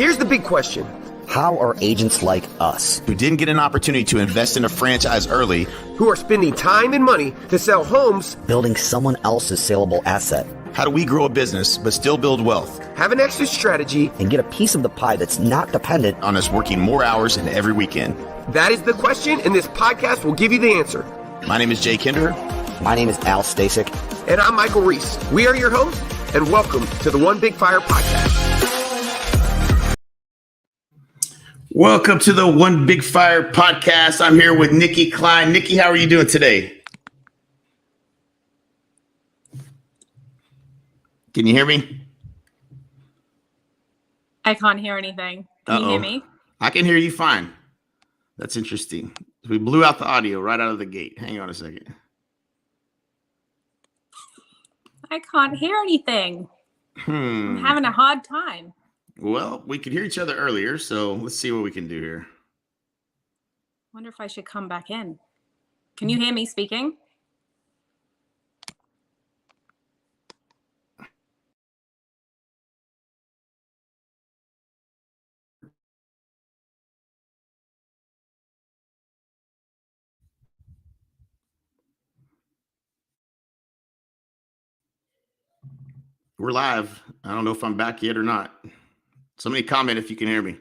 Here's the big question. How are agents like us, who didn't get an opportunity to invest in a franchise early, who are spending time and money to sell homes, building someone else's saleable asset? How do we grow a business but still build wealth? Have an exit strategy, and get a piece of the pie that's not dependent on us working more hours and every weekend? That is the question, and this podcast will give you the answer. My name is Jay Kinder. My name is Al Stasek. And I'm Michael Reese. We are your hosts, and welcome to the One Big Fire podcast. Welcome to the One Big Fire podcast. I'm here with Nikki Klein. Nikki, how are you doing today? Can you hear me? I can't hear anything. Can you hear me? I can hear you fine. That's interesting. We blew out the audio right out of the gate. Hang on a second. I can't hear anything. I'm having a hard time. Well, we could hear each other earlier, so let's see what we can do here. Wonder if I should come back in. Can you hear me speaking? We're live. I don't know if I'm back yet or not. Somebody comment if you can hear me.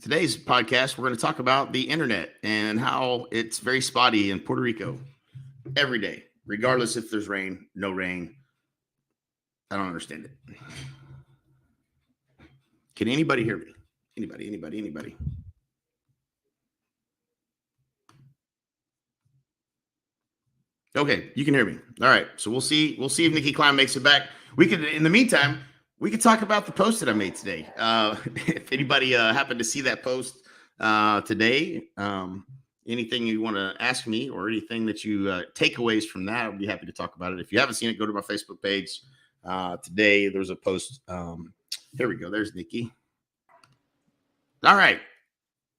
Today's podcast, we're going to talk about the internet and how it's very spotty in Puerto Rico every day, regardless if there's rain, no rain. I don't understand it. Can anybody hear me? Anybody? Okay, you can hear me. All right, so we'll see if Nikki Klein makes it back. We could, in the meantime, we could talk about the post that I made today. If anybody happened to see that post today, anything you want to ask me or anything that you takeaways from that, I'd be happy to talk about it. If you haven't seen it, go to my Facebook page. Today, there's a post. Here we go. There's Nikki. All right.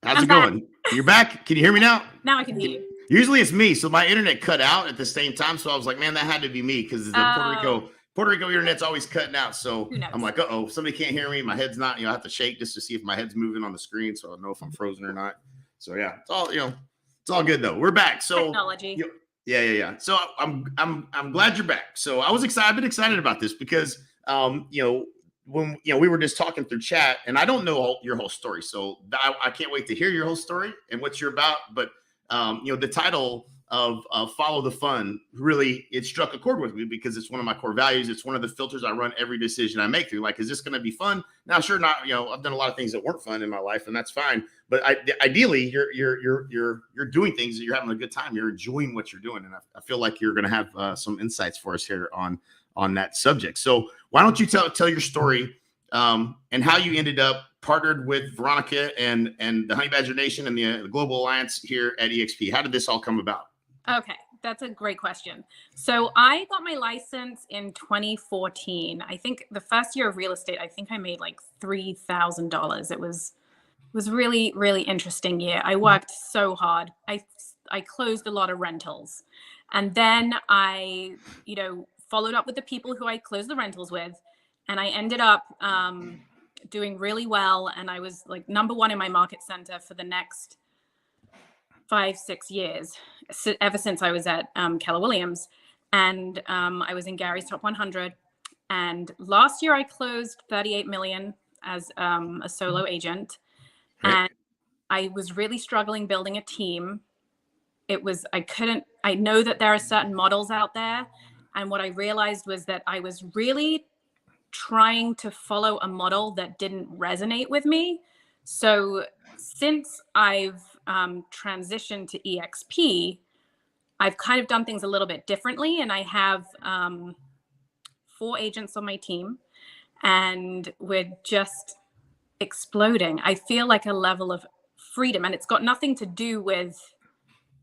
How's it going? You're back? Can you hear me now? Now I can hear you. Usually it's me. So my internet cut out at the same time. So I was like, man, that had to be me because the Puerto Rico internet's always cutting out. So I'm like, somebody can't hear me. My head's not, I have to shake just to see if my head's moving on the screen. So I know if I'm frozen or not. So yeah, it's all, it's all good though. We're back. So technology. Yeah. So I'm glad you're back. So I was excited. I've been excited about this because, when we were just talking through chat, and I don't know your whole story. So I can't wait to hear your whole story and what you're about. But the title of Follow the Fun, really, it struck a chord with me because it's one of my core values. It's one of the filters I run every decision I make through. Like, is this going to be fun? Now, sure, not. I've done a lot of things that weren't fun in my life, and that's fine. But ideally, you're doing things that you're having a good time. You're enjoying what you're doing, and I feel like you're going to have some insights for us here on that subject. So why don't you tell your story and how you ended up partnered with Veronica and the Honey Badger Nation and the Global Alliance here at EXP. How did this all come about? Okay, that's a great question. So I got my license in 2014. I think the first year of real estate, I think I made like $3,000. It was really, really interesting year. I worked so hard. I closed a lot of rentals. And then I, followed up with the people who I closed the rentals with. And I ended up doing really well. And I was like #1 in my market center for the next 5-6 years, ever since I was at Keller Williams. And I was in Gary's Top 100. And last year I closed 38 million as a solo agent. And I was really struggling building a team. I know that there are certain models out there. And what I realized was that I was really trying to follow a model that didn't resonate with me. So since I've transitioned to EXP, I've kind of done things a little bit differently. And I have 4 agents on my team, and we're just exploding. I feel like a level of freedom, and it's got nothing to do with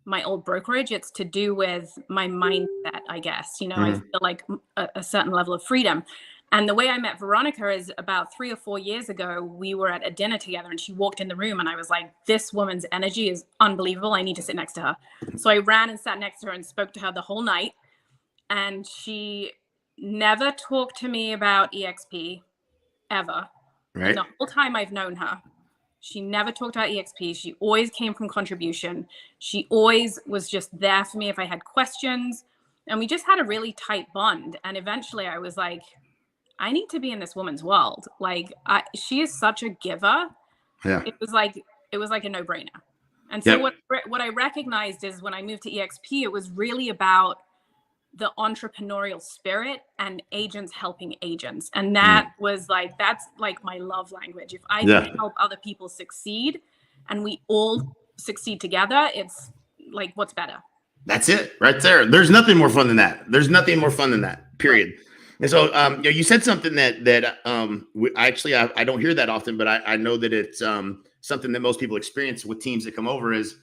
my old brokerage. It's to do with my mindset, I guess. I feel like a certain level of freedom. And the way I met Veronica is about 3 or 4 years ago, we were at a dinner together and she walked in the room and I was like, this woman's energy is unbelievable. I need to sit next to her. So I ran and sat next to her and spoke to her the whole night. And she never talked to me about EXP ever. Right. And the whole time I've known her, she never talked about EXP. She always came from contribution. She always was just there for me if I had questions. And we just had a really tight bond. And eventually I was like, I need to be in this woman's world. Like, she is such a giver. Yeah. It was like a no-brainer. And so what I recognized is when I moved to EXP, it was really about the entrepreneurial spirit and agents helping agents. And that was like, that's like my love language. If I can help other people succeed and we all succeed together, it's like, what's better? That's it right there. There's nothing more fun than that. There's nothing more fun than that, period. Right. And so, you said something that I don't hear that often, but I know that it's something that most people experience with teams that come over is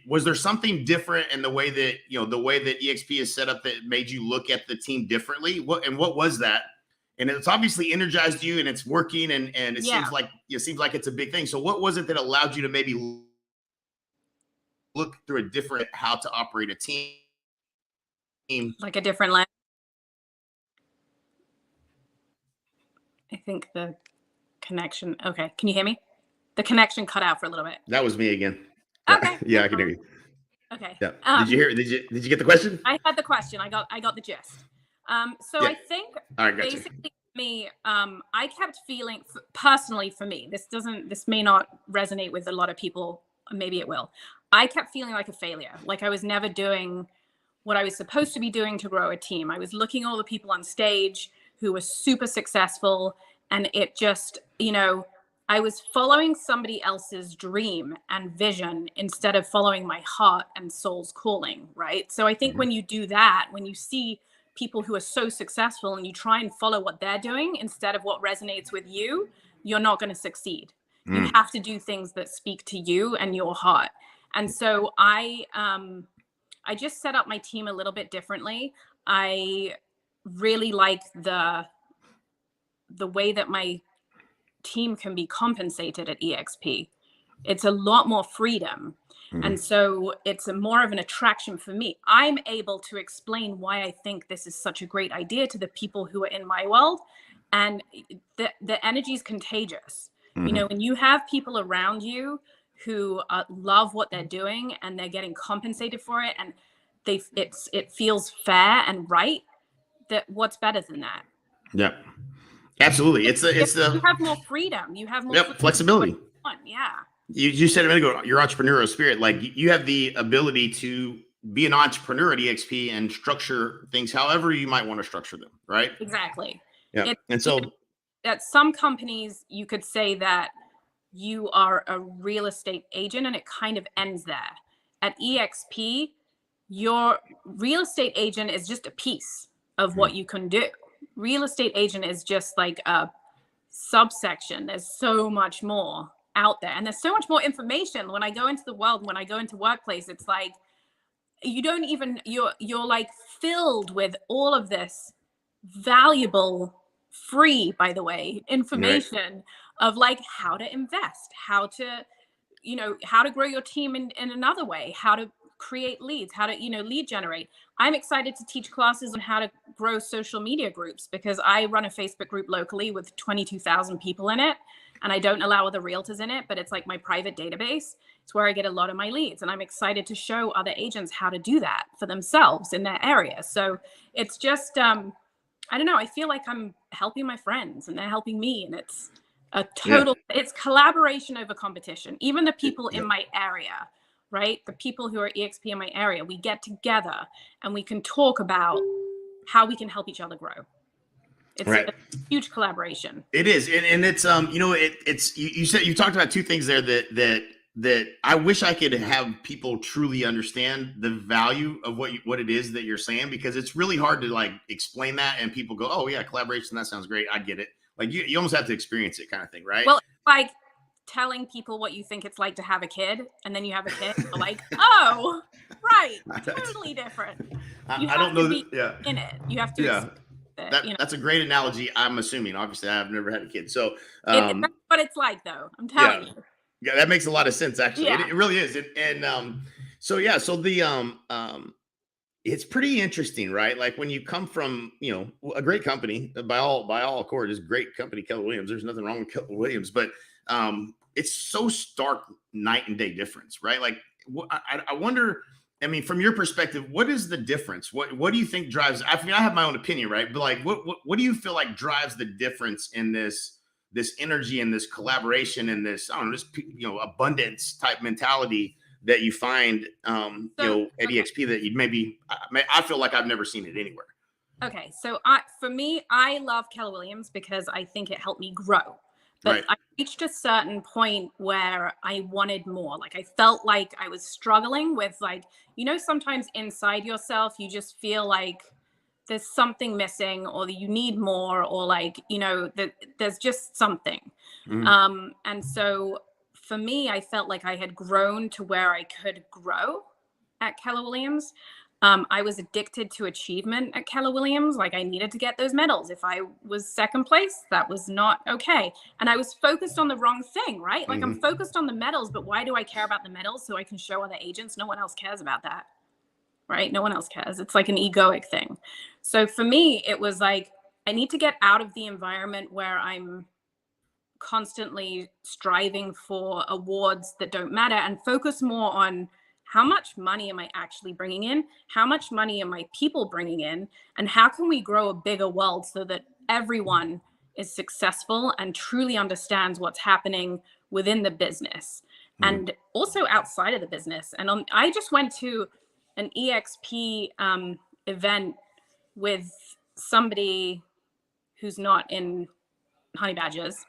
was there something different in the way that, the way that EXP is set up that made you look at the team differently? What was that? And it's obviously energized you and it's working and it seems like it's a big thing. So what was it that allowed you to maybe look through a different how to operate a team? Like a different lens. I think the connection. Okay. Can you hear me? The connection cut out for a little bit. That was me again. Okay. Yeah, I can hear you. Okay. Yeah. Did you hear? Did you get the question? I had the question. I got the gist. I think basically me, I kept feeling personally for me, this may not resonate with a lot of people. Maybe it will. I kept feeling like a failure. Like I was never doing what I was supposed to be doing to grow a team. I was looking at all the people on stage who were super successful. And it just, I was following somebody else's dream and vision instead of following my heart and soul's calling, right? So I think when you do that, when you see people who are so successful and you try and follow what they're doing instead of what resonates with you, you're not going to succeed. You have to do things that speak to you and your heart. And so I just set up my team a little bit differently. I really like the way that my team can be compensated at EXP. It's a lot more freedom. And so it's more of an attraction for me. I'm able to explain why I think this is such a great idea to the people who are in my world. And the energy is contagious. When you have people around you who love what they're doing and they're getting compensated for it and it feels fair and right, that what's better than that? Yeah. Absolutely. You have more freedom. You have more flexibility. Yeah. You said a minute ago, your entrepreneurial spirit, like you have the ability to be an entrepreneur at EXP and structure things however you might want to structure them, right? Exactly. Yeah. And so at some companies, you could say that you are a real estate agent and it kind of ends there. At EXP, your real estate agent is just a piece of what you can do. Real estate agent is just like a subsection. There's so much more out there and there's so much more information. When I go into the world, when I go into workplace, it's like you're like filled with all of this valuable, free, by the way, information of like how to invest, how to grow your team in another way, how to create leads, how to lead generate. I'm excited to teach classes on how to grow social media groups because I run a Facebook group locally with 22,000 people in it, and I don't allow other realtors in it, but it's like my private database. It's where I get a lot of my leads, and I'm excited to show other agents how to do that for themselves in their area. So it's just I don't know, I feel like I'm helping my friends and they're helping me, and it's a total it's collaboration over competition. Even the people in my area, right? The people who are EXP in my area, we get together and we can talk about how we can help each other grow. It's a huge collaboration. It is. And it's, you said, you talked about two things there that I wish I could have people truly understand the value of what it is that you're saying, because it's really hard to like explain that and people go, oh yeah, collaboration, that sounds great. I get it. Like you almost have to experience it kind of thing, right? Well, like telling people what you think it's like to have a kid, and then you have a kid, you're like, oh, right, totally different. You have I don't to know be in it. You have to. That's a great analogy. I'm assuming. Obviously, I've never had a kid, so that's what it's like, though. I'm telling you. Yeah, that makes a lot of sense. Actually, it really is. So the it's pretty interesting, right? Like when you come from, a great company by all accord is great company, Keller Williams. There's nothing wrong with Keller Williams, but it's so stark night and day difference, right? Like I wonder, I mean, from your perspective, what is the difference? What do you think drives? I mean, I have my own opinion, right? But like, what do you feel like drives the difference in this energy and this collaboration and this, I don't know, this abundance type mentality that you find, at EXP that you'd I feel like I've never seen it anywhere. Okay. So for me, I love Keller Williams because I think it helped me grow. But Right. I reached a certain point where I wanted more. Like I felt like I was struggling with sometimes inside yourself, you just feel like there's something missing or that you need more or that there's just something. Mm-hmm. And so for me, I felt like I had grown to where I could grow at Keller Williams. I was addicted to achievement at Keller Williams. Like I needed to get those medals. If I was second place, that was not okay. And I was focused on the wrong thing, right? Like I'm focused on the medals, but why do I care about the medals? So I can show other agents. No one else cares about that, right? No one else cares. It's like an egoic thing. So for me, it was like, I need to get out of the environment where I'm constantly striving for awards that don't matter and focus more on how much money am I actually bringing in? How much money am my people bringing in? And how can we grow a bigger world so that everyone is successful and truly understands what's happening within the business and also outside of the business? And I just went to an EXP event with somebody who's not in Honey Badgers.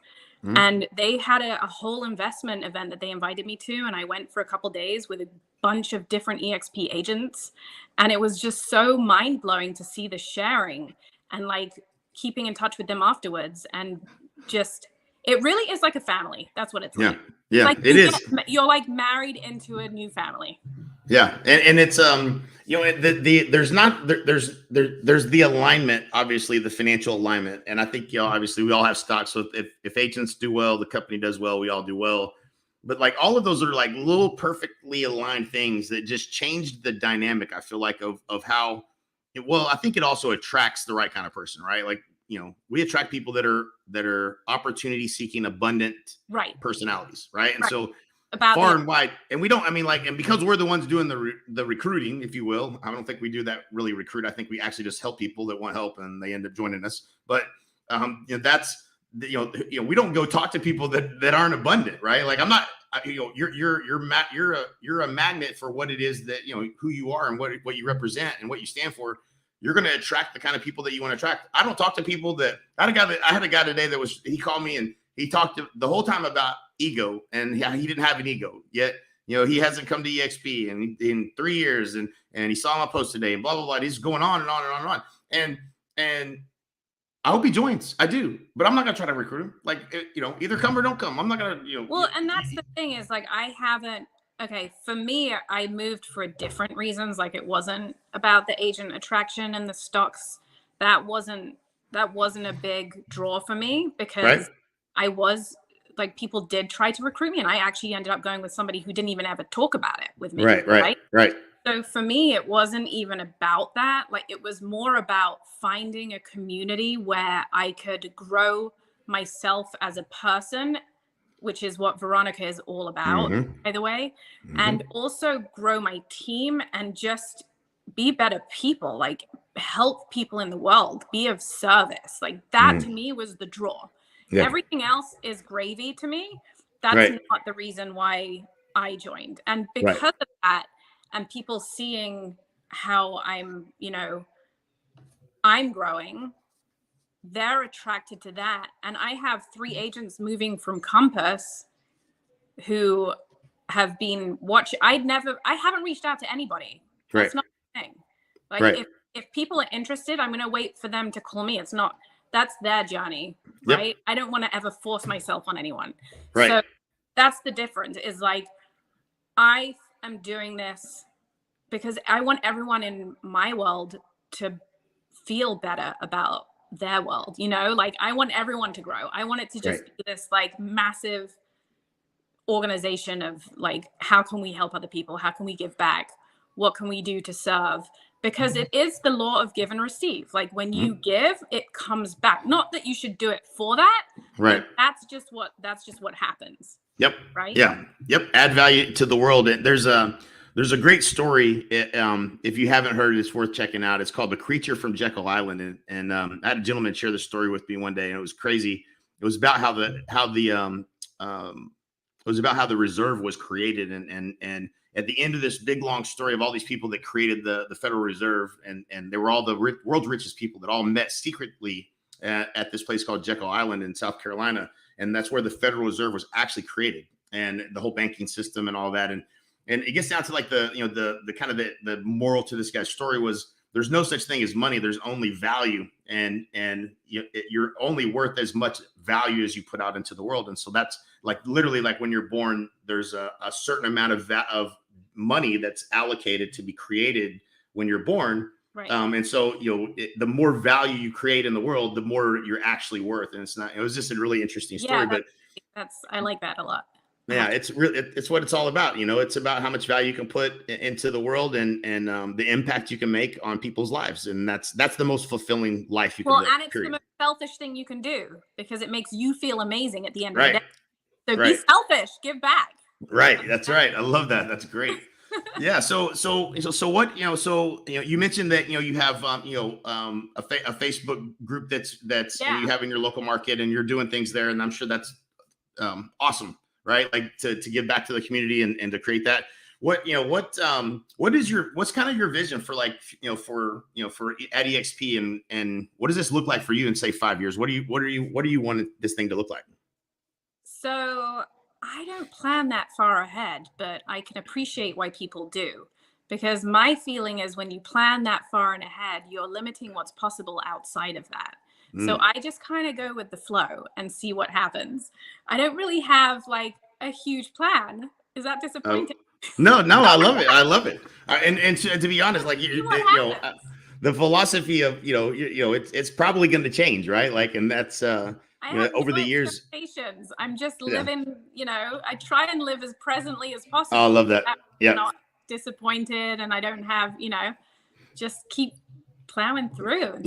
And they had a whole investment event that they invited me to. And I went for a couple of days with a bunch of different EXP agents. And it was just so mind blowing to see the sharing and keeping in touch with them afterwards. And just, it really is like a family. That's what it's like. Yeah, it is. You're married into a new family. Yeah. And it's, there's the alignment, obviously the financial alignment. And I think, obviously we all have stocks. So if agents do well, the company does well, we all do well. But all of those are little perfectly aligned things that just changed the dynamic. I feel like of how I think it also attracts the right kind of person, right? We attract people that are opportunity seeking, abundant personalities. Right. And so far and wide, and we don't, and because we're the ones doing the recruiting, if you will, I don't think we do that really recruit. I think we actually just help people that want help and they end up joining us. But that's, we don't go talk to people that aren't abundant, right? I'm not, you're a magnet for what it is that, who you are and what you represent and what you stand for. You're going to attract the kind of people that you want to attract. I don't talk to people that I had a guy today he called me and he talked the whole time about ego and he didn't have an ego yet. He hasn't come to EXP in 3 years and he saw my post today and blah, blah, blah. He's going on and on and on and on. And I hope he joins. I do, but I'm not going to try to recruit him. Either come or don't come. I'm not going to, Well, and that's the thing is I haven't, okay, for me, I moved for different reasons. It wasn't about the agent attraction and the stocks. That wasn't a big draw for me because I was people did try to recruit me and I actually ended up going with somebody who didn't even ever talk about it with me. Right. So for me, it wasn't even about that. It was more about finding a community where I could grow myself as a person, which is what Veronica is all about, by the way, and also grow my team and just be better people, help people in the world, be of service. That to me was the draw. Yeah. Everything else is gravy to me. That's not the reason why I joined. And because of that, and people seeing how I'm growing, they're attracted to that. And I have 3 agents moving from Compass who have been watching. I haven't reached out to anybody. That's not the thing. If people are interested, I'm going to wait for them to call me. That's their journey, right? Yep. I don't want to ever force myself on anyone. Right. So that's the difference is I am doing this because I want everyone in my world to feel better about their world, I want everyone to grow. I want it to just be this massive organization of how can we help other people? How can we give back? What can we do to serve? because it is the law of give and receive. Like when you give, it comes back. Not that you should do it for that, Right. That's just what happens. Yep. Right. Yeah. Yep. Add value to the world. There's a great story. If you haven't heard it, it's worth checking out. It's called The Creature from Jekyll Island. And I had a gentleman share the story with me one day, and it was crazy. It was about how the reserve was created, and at the end of this big long story of all these people that created the Federal Reserve, and they were all the world's richest people that all met secretly at this place called Jekyll Island in South Carolina, and that's where the Federal Reserve was actually created, and the whole banking system and all that, and it gets down to like the kind of the moral to this guy's story was there's no such thing as money, there's only value, and you're only worth as much value as you put out into the world, and so that's like literally like when you're born, there's a certain amount of money that's allocated to be created when you're born. Right. And so, the more value you create in the world, the more you're actually worth. And it was just a really interesting story, but I like that a lot. Yeah, it's what it's all about. It's about how much value you can put into the world and the impact you can make on people's lives. And that's the most fulfilling life you can live. And it's period. the most selfish thing you can do because it makes you feel amazing at the end Right. of the day. So be selfish, give back. Right. That's right. I love that. That's great. Yeah. So what, you mentioned that, you have, a Facebook group that's you have in your local market and you're doing things there. And I'm sure that's awesome, right? Like to give back to the community and to create that. What's kind of your vision for like, for at EXP and what does this look like for you in say 5 years? What do you want this thing to look like? So I don't plan that far ahead, but I can appreciate why people do. Because my feeling is when you plan that far and ahead, you're limiting what's possible outside of that. So I just kind of go with the flow and see what happens. I don't really have like a huge plan. Is that disappointing? No, I love it. I love it. And to be honest, like the philosophy of it's probably going to change, right? Like, and that's over the years. I'm just living. I try and live as presently as possible. Oh, I love that. Yeah. Not disappointed, and I don't have just keep plowing through.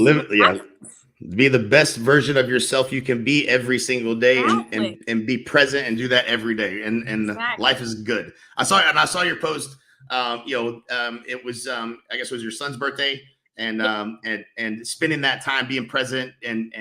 Be the best version of yourself you can be every single day, and be present and do that every day. And life is good. I saw your post. It was I guess it was your son's birthday, and spending that time being present, and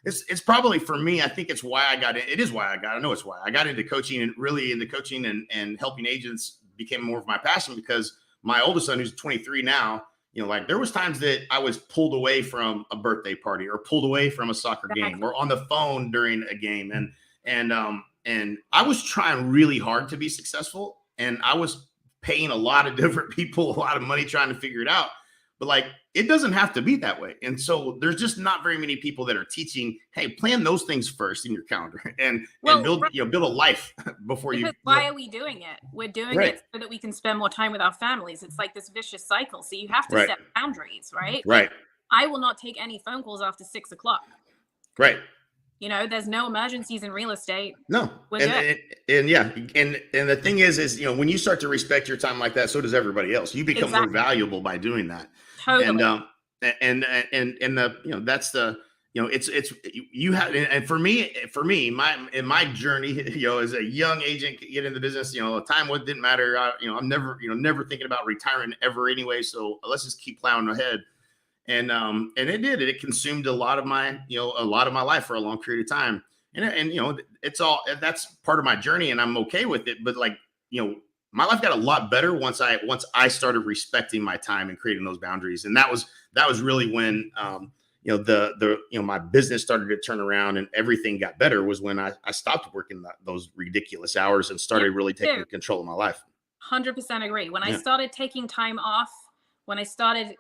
it's probably for me. I think it's why I got it. It is why I got. I know it's why I got into coaching, and really into coaching and helping agents became more of my passion because my oldest son, who's 23 now. Like there was times that I was pulled away from a birthday party or pulled away from a soccer game or on the phone during a game. And I was trying really hard to be successful. And I was paying a lot of different people a lot of money trying to figure it out. But like, it doesn't have to be that way. And so there's just not very many people that are teaching, hey, plan those things first in your calendar and build a life before because why are we doing it? We're doing it so that we can spend more time with our families. It's like this vicious cycle. So you have to set boundaries, right? Right. I will not take any phone calls after 6 o'clock. Right. There's no emergencies in real estate. No. And the thing is, when you start to respect your time like that, so does everybody else. You become more valuable by doing that. Totally. And that's the, it's you have, and for me, in my journey, as a young agent, get in the business, time didn't matter. I'm never thinking about retirement ever anyway. So let's just keep plowing ahead. And it consumed a lot of my life for a long period of time. And that's part of my journey and I'm okay with it. But like, my life got a lot better once I started respecting my time and creating those boundaries. And that was really when, my business started to turn around and everything got better was when I stopped working those ridiculous hours and started really taking control of my life. 100% agree. When I started taking time off, when I started,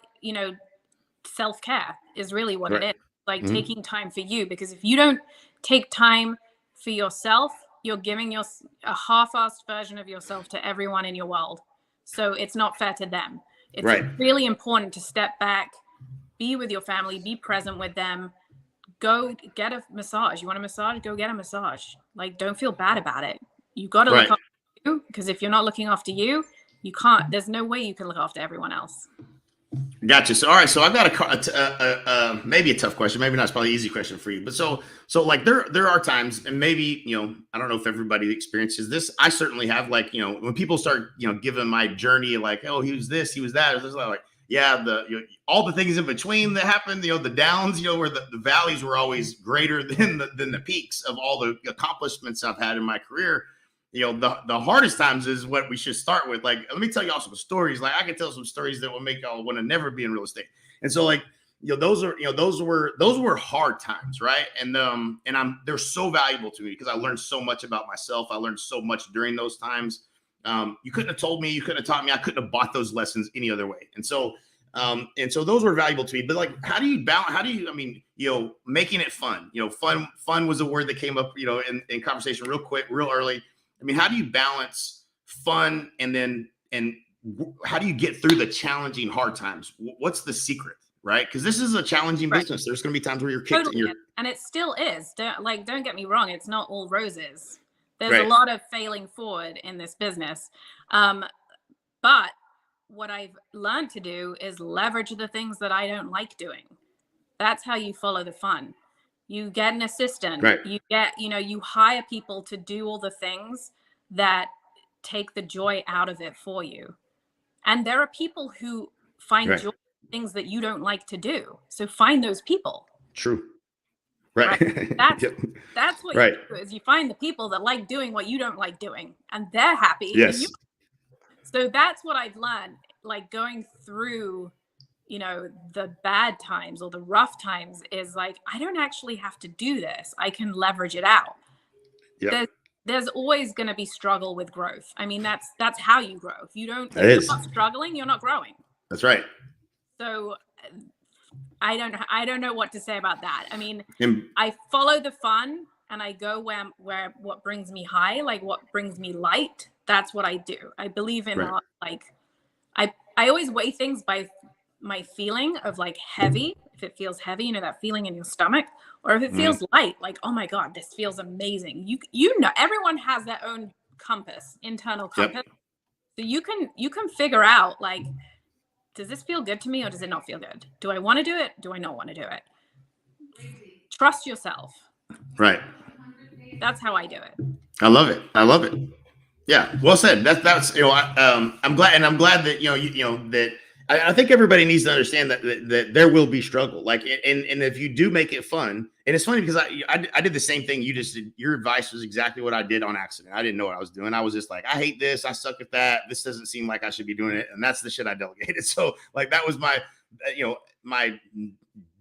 self-care is really what it is. Like taking time for you, because if you don't take time for yourself, you're giving a half-assed version of yourself to everyone in your world. So it's not fair to them. It's really important to step back, be with your family, be present with them, go get a massage. You want a massage? Go get a massage. Like, don't feel bad about it. You got to look after you, because if you're not looking after you, you can't, there's no way you can look after everyone else. Gotcha. So, all right. So I've got maybe a tough question. Maybe not. It's probably an easy question for you. But so like there are times, and maybe, I don't know if everybody experiences this. I certainly have, like, when people start, giving my journey, like, oh, he was this, he was that. It's like, yeah, all the things in between that happened, the downs, where the valleys were always greater than the peaks of all the accomplishments I've had in my career. The hardest times is what we should start with. Like, let me tell y'all some stories. Like, I can tell some stories that will make y'all want to never be in real estate. And so, like, those were hard times, right? And they're so valuable to me because I learned so much about myself. I learned so much during those times. You couldn't have told me, you couldn't have taught me. I couldn't have bought those lessons any other way. And so those were valuable to me. But, like, how do you balance? Making it fun. Fun was a word that came up, in conversation real early. How do you balance fun and how do you get through the challenging hard times? What's the secret, right? Because this is a challenging business. There's going to be times where you're kicked. Totally. And it still is. Don't get me wrong. It's not all roses. There's a lot of failing forward in this business. But what I've learned to do is leverage the things that I don't like doing. That's how you follow the fun. You get an assistant, right. You hire people to do all the things that take the joy out of it for you. And there are people who find joy in things that you don't like to do. So find those people. True. Right. That's what you do, is you find the people that like doing what you don't like doing, and they're happy. Yes. So that's what I've learned, like, going through the bad times or the rough times, is like, I don't actually have to do this. I can leverage it out. Yep. There's always going to be struggle with growth. That's how you grow. If you're not struggling, you're not growing. That's right. So I don't know what to say about that. I follow the fun and I go where what brings me high, like what brings me light. That's what I do. I believe in I always weigh things by my feeling of, like, heavy. If it feels heavy, that feeling in your stomach, or if it feels light, like, oh my God, this feels amazing. Everyone has their own internal compass. So you can figure out, like, does this feel good to me or does it not feel good? Do I want to do it? Do I not want to do it? Trust yourself. Right. That's how I do it. I love it. Yeah. Well said. That's I'm glad that, that I think everybody needs to understand that there will be struggle. Like, and if you do make it fun, and it's funny because I did the same thing you just did. Your advice was exactly what I did on accident. I didn't know what I was doing. I was just like, I hate this. I suck at that. This doesn't seem like I should be doing it. And that's the shit I delegated. So, like, that was my, my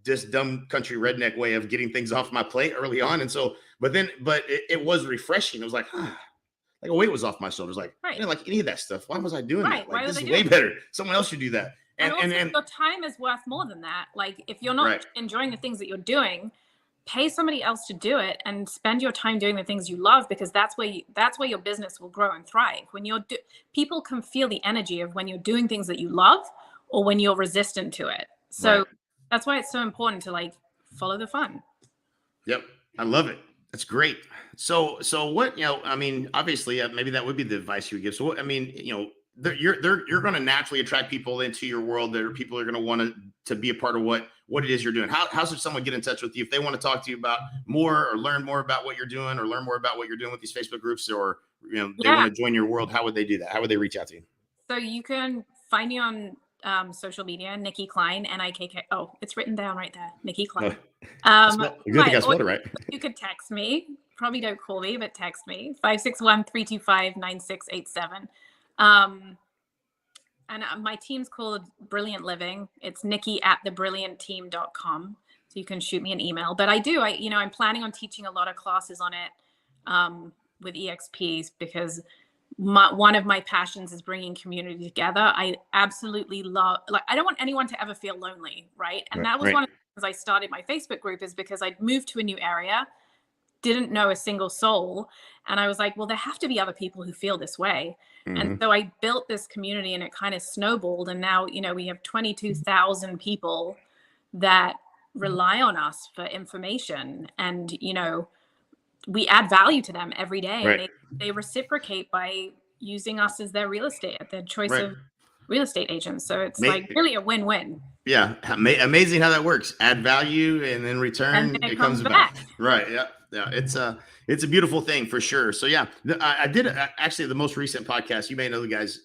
just dumb country redneck way of getting things off my plate early on. And so, but it was refreshing. It was like, like a weight was off my shoulders. Like, I didn't like any of that stuff. Why was I doing that? Like, this is way better. Someone else should do that. And your time is worth more than that. Like, if you're not enjoying the things that you're doing, pay somebody else to do it and spend your time doing the things you love, because that's where your business will grow and thrive. When people can feel the energy of when you're doing things that you love or when you're resistant to it. So that's why it's so important to, like, follow the fun. Yep. I love it. That's great. So what, obviously maybe that would be the advice you would give. So what, you're going to naturally attract people into your world. There are people who are going to want to be a part of what it is you're doing. How should someone get in touch with you if they want to talk to you about more or learn more about what you're doing, or learn more about what you're doing with these Facebook groups, or they want to join your world? How would they do that? How would they reach out to you? So you can find me on social media, Nikki Klein, Nikk. Oh, it's written down right there, Nikki Klein. Good thing I spelled it right. You could text me. Probably don't call me, but text me, 561-325-9687. And my team's called Brilliant Living. It's Nikki@thebrilliantteam.com. So you can shoot me an email. But I'm planning on teaching a lot of classes on it with EXPs, because one of my passions is bringing community together. I absolutely love, like, I don't want anyone to ever feel lonely, right? And that was one of the reasons I started my Facebook group, is because I'd moved to a new area, didn't know a single soul. And I was like, well, there have to be other people who feel this way. Mm-hmm. And so I built this community, and it kind of snowballed. And now, we have 22,000 people that rely on us for information. And, we add value to them every day. And they reciprocate by using us as their choice Right. of real estate agents. So it's May- like really a win-win. Yeah, amazing how that works. Add value, and in return, And then it comes back. Right. Yeah. Yeah. It's a beautiful thing for sure. So yeah, I did actually the most recent podcast. You may know the guys,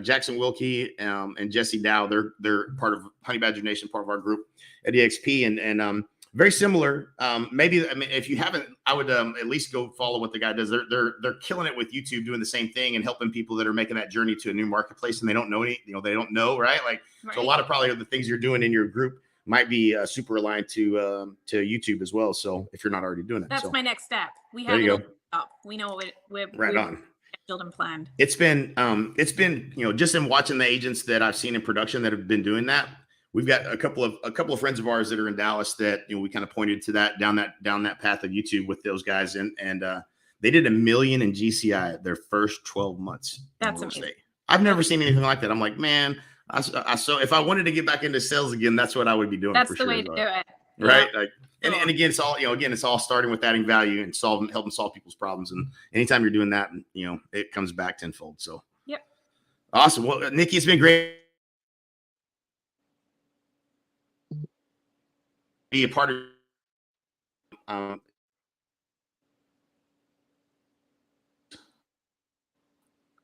Jackson Wilkie and Jesse Dow. They're part of Honey Badger Nation, part of our group at EXP, and very similar. Maybe, I mean, if you haven't, I would at least go follow what the guy does. They're killing it with YouTube, doing the same thing and helping people that are making that journey to a new marketplace, and they don't know they don't know, right? Like, Right. so a lot of probably the things you're doing in your group might be super aligned to YouTube as well. So if you're not already doing it, That's my next step. We There have you it go. up. We know we're Right on. scheduled and planned. It's been just in watching the agents that I've seen in production that have been doing that. We've got a couple of friends of ours that are in Dallas that we kind of pointed to that down that path of YouTube with those guys, and they did $1 million in GCI their first 12 months. That's in real amazing. estate. I've never seen anything like that. I'm like, man, so if I wanted to get back into sales again, that's what I would be doing. That's for the sure, way to do it. right? Yeah. Like, and again, it's all it's all starting with adding value and helping solve people's problems. And anytime you're doing that, it comes back tenfold. So, Yep. Awesome. Well, Nikki, it's been great. Be a part of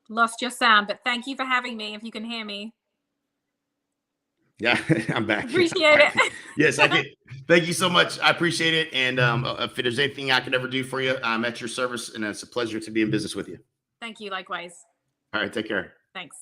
Lost your sound, but thank you for having me. If you can hear me. Yeah, I'm back. Appreciate it. Yes, I did. Thank you so much. I appreciate it. And if there's anything I could ever do for you, I'm at your service, and it's a pleasure to be in business with you. Thank you. Likewise. All right, take care. Thanks.